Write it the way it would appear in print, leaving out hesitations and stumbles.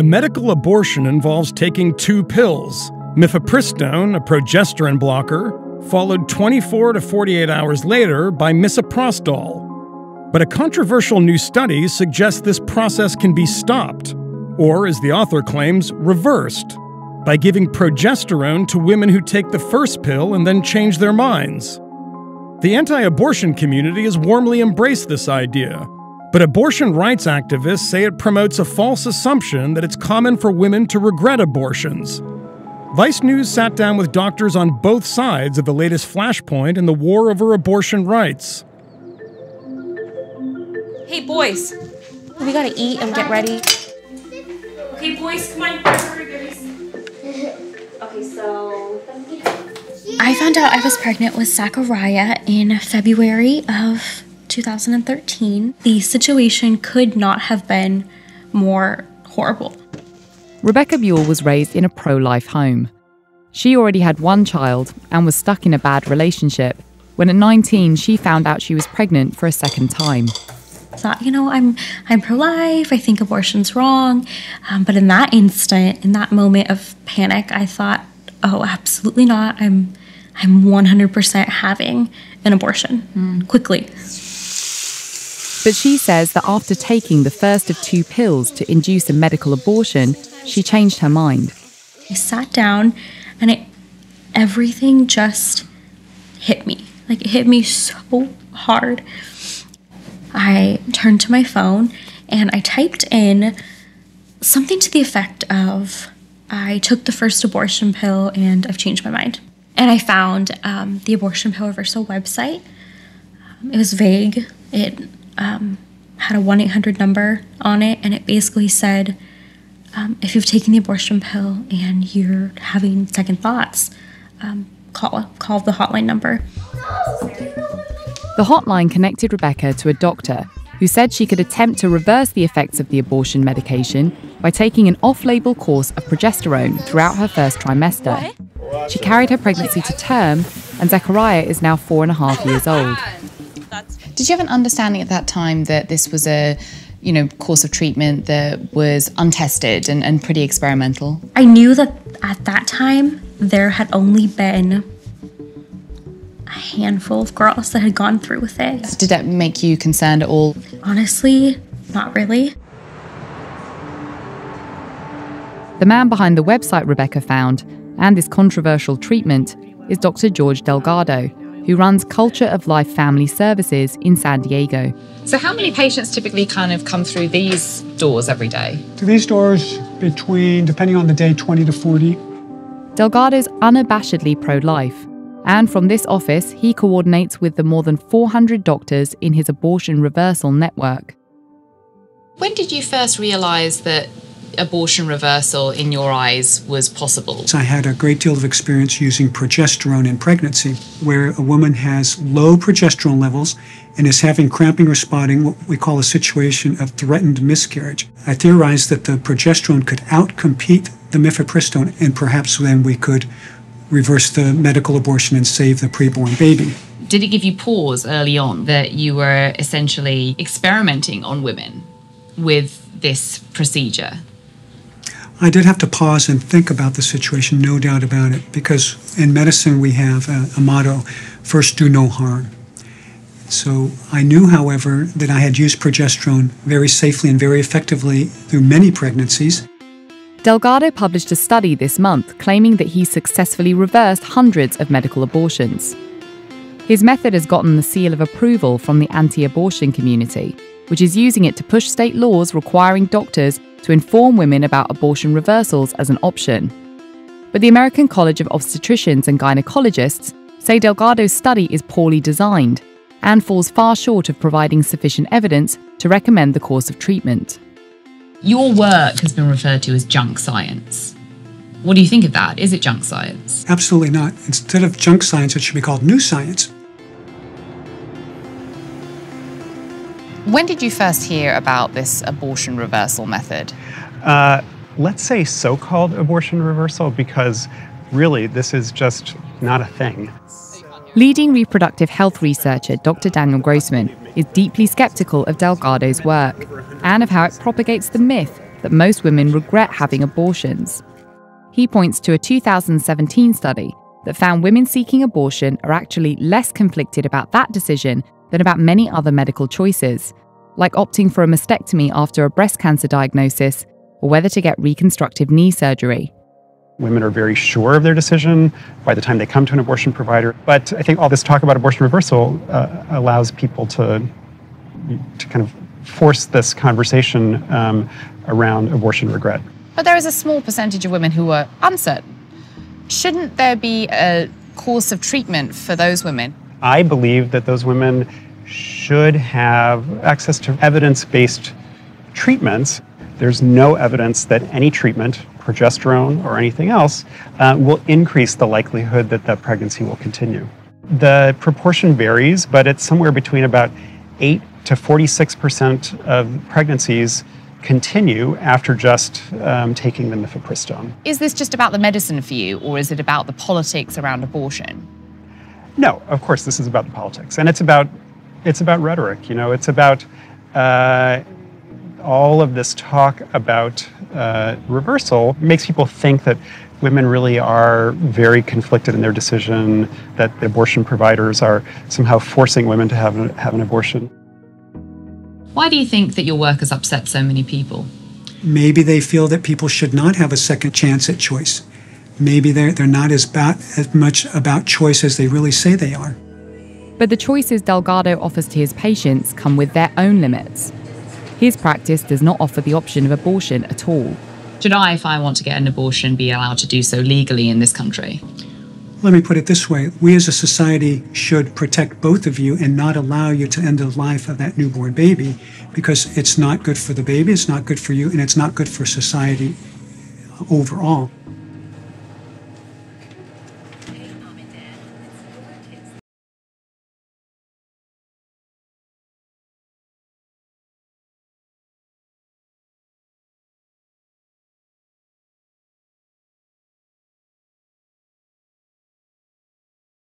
A medical abortion involves taking 2 pills, mifepristone, a progesterone blocker, followed 24 to 48 hours later by misoprostol. But a controversial new study suggests this process can be stopped, or, as the author claims, reversed, by giving progesterone to women who take the first pill and then change their minds. The anti-abortion community has warmly embraced this idea, but abortion rights activists say it promotes a false assumption that it's common for women to regret abortions. Vice News sat down with doctors on both sides of the latest flashpoint in the war over abortion rights. Hey, boys. We gotta eat and get ready. Okay, boys, come on. Okay, so... I found out I was pregnant with Zachariah in February of 2013. The situation could not have been more horrible. Rebecca Buell was raised in a pro-life home. She already had 1 child and was stuck in a bad relationship when at 19 she found out she was pregnant for a second time. I thought, I'm pro-life, I think abortion's wrong. But in that instant, in that moment of panic, I thought, oh, absolutely not. I'm 100% having an abortion, quickly. But she says that after taking the first of 2 pills to induce a medical abortion, she changed her mind. I sat down and everything just hit me. Like, it hit me so hard. I turned to my phone and I typed in something to the effect of, I took the first abortion pill and I've changed my mind. And I found the abortion pill reversal website. It was vague. It had a 1-800 number on it, and it basically said, if you've taken the abortion pill and you're having second thoughts, call the hotline number. The hotline connected Rebecca to a doctor who said she could attempt to reverse the effects of the abortion medication by taking an off-label course of progesterone throughout her first trimester. She carried her pregnancy to term, and Zachariah is now 4.5 years old. Did you have an understanding at that time that this was a, course of treatment that was untested and pretty experimental? I knew that at that time there had only been a handful of girls that had gone through with it. Did that make you concerned at all? Honestly, not really. The man behind the website Rebecca found and this controversial treatment is Dr. George Delgado, who runs Culture of Life Family Services in San Diego. So how many patients typically kind of come through these doors every day? To these doors, between, depending on the day, 20 to 40. Delgado's unabashedly pro-life, and from this office, he coordinates with the more than 400 doctors in his abortion reversal network. When did you first realise that abortion reversal, in your eyes, was possible? I had a great deal of experience using progesterone in pregnancy, where a woman has low progesterone levels and is having cramping or spotting, what we call a situation of threatened miscarriage. I theorized that the progesterone could outcompete the mifepristone, and perhaps then we could reverse the medical abortion and save the preborn baby. Did it give you pause early on that you were essentially experimenting on women with this procedure? I did have to pause and think about the situation, no doubt about it, because in medicine we have a motto, first do no harm. So I knew, however, that I had used progesterone very safely and very effectively through many pregnancies. Delgado published a study this month claiming that he successfully reversed hundreds of medical abortions. His method has gotten the seal of approval from the anti-abortion community, which is using it to push state laws requiring doctors to inform women about abortion reversals as an option. But the American College of Obstetricians and Gynecologists say Delgado's study is poorly designed and falls far short of providing sufficient evidence to recommend the course of treatment. Your work has been referred to as junk science. What do you think of that? Is it junk science? Absolutely not. Instead of junk science, it should be called new science. When did you first hear about this abortion reversal method? Let's say so-called abortion reversal, because really this is just not a thing. Leading reproductive health researcher Dr. Daniel Grossman is deeply skeptical of Delgado's work and of how it propagates the myth that most women regret having abortions. He points to a 2017 study that found women seeking abortion are actually less conflicted about that decision than about many other medical choices, like opting for a mastectomy after a breast cancer diagnosis or whether to get reconstructive knee surgery. Women are very sure of their decision by the time they come to an abortion provider. But I think all this talk about abortion reversal allows people to kind of force this conversation around abortion regret. But there is a small percentage of women who are uncertain. Shouldn't there be a course of treatment for those women? I believe that those women should have access to evidence-based treatments. There's no evidence that any treatment, progesterone or anything else, will increase the likelihood that that pregnancy will continue. The proportion varies, but it's somewhere between about 8 to 46% of pregnancies continue after just taking the mifepristone. Is this just about the medicine for you, or is it about the politics around abortion? No, of course this is about the politics, and it's about rhetoric. You know, it's about all of this talk about reversal makes people think that women really are very conflicted in their decision, that the abortion providers are somehow forcing women to have an abortion. Why do you think that your work has upset so many people? Maybe they feel that people should not have a second chance at choice. Maybe they're not as much about choice as they really say they are. But the choices Delgado offers to his patients come with their own limits. His practice does not offer the option of abortion at all. Should I, if I want to get an abortion, be allowed to do so legally in this country? Let me put it this way. We as a society should protect both of you and not allow you to end the life of that newborn baby, because it's not good for the baby, it's not good for you, and it's not good for society overall.